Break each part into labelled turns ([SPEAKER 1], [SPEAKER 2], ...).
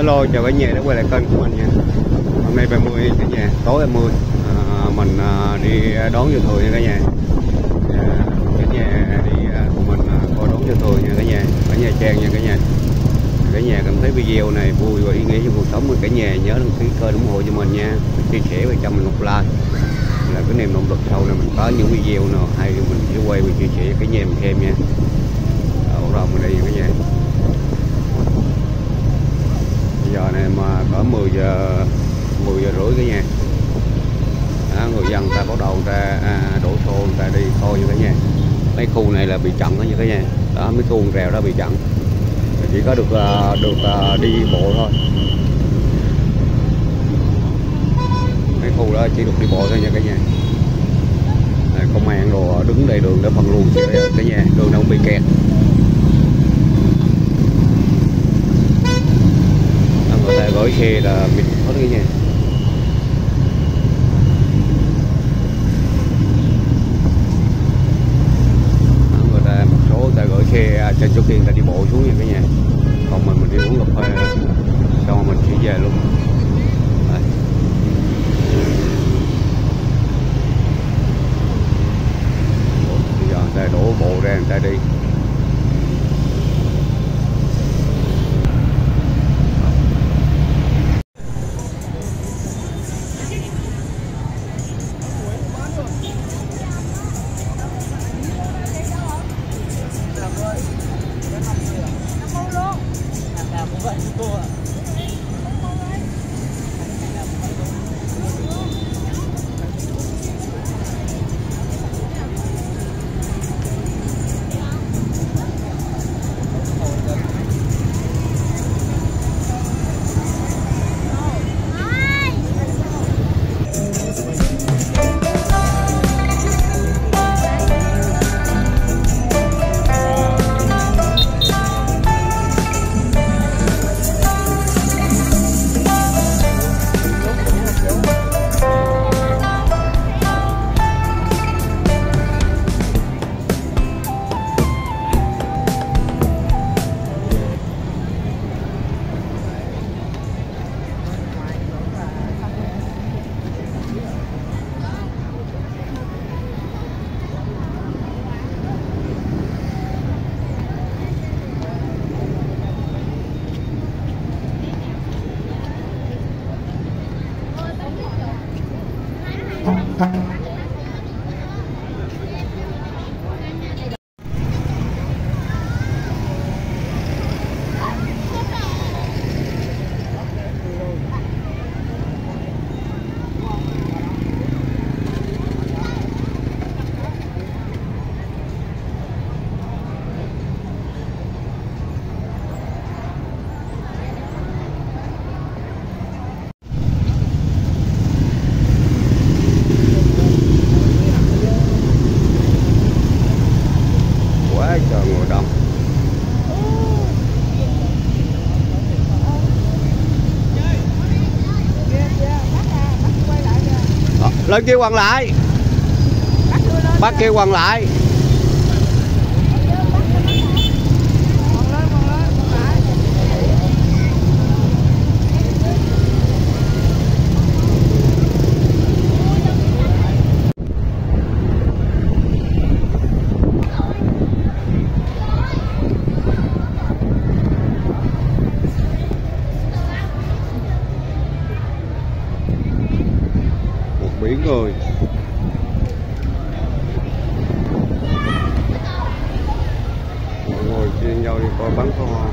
[SPEAKER 1] Hello, chào cả nhà đã quay lại kênh của mình nha. Hôm nay 30 cả nhà, tối 30 mình đi đón giao thừa nha cả nhà. Cả nhà đi cùng mình coi đón giao thừa nha cả nhà, ở Nha Trang nha cả nhà. Cả nhà cảm thấy video này vui và ý nghĩa trong cuộc sống của cả nhà, nhớ đăng ký kênh ủng hộ cho mình nha, chia sẻ và cho mình một like là cái niềm động lực sau này mình có những video nào hay mình sẽ quay và chia sẻ với cả nhà mình thêm nha. Rồi mình đi nha cả nhà. Giờ này mà cỡ 10 giờ rưỡi cả nhà. Người dân ta bắt đầu người ta đổ xô người ta đi thôi nha cả nhà. Mấy khu này là bị chặn đó nha cả nhà. Đó, mấy khu rèo đó bị chặn, chỉ có được đi bộ thôi. Mấy khu đó chỉ được đi bộ thôi nha cả nhà. Công an rồi đứng đầy đường để phân luồng cả nhà, đường đâu không bị kẹt. Người ta gửi xe là bịt hết cái nha. Người ta một số người ta gửi xe trên chỗ kia người ta đi bộ xuống nha cả nhà. Còn mình đi uống cà phê xong rồi mình sẽ về luôn. Bây giờ người ta đổ bộ ra người ta đi. Lên kêu quăng lại, bác kêu quăng lại. Biển người mọi người chia nhau đi coi bắn pháo hoa.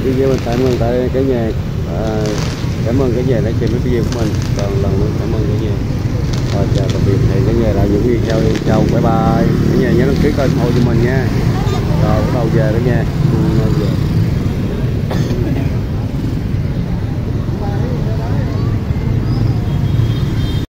[SPEAKER 1] video mình tạm ngừng tại cái nhà. Cảm ơn cái nhà đã xem cái video của mình, còn lần nữa cảm ơn cái nhà. Rồi chào tạm biệt, hẹn cái nhà lại những video sau, bye bye. Cái nhà nhớ đăng ký kênh ủng hộ cho mình nha. Rồi bắt đầu về đó nha.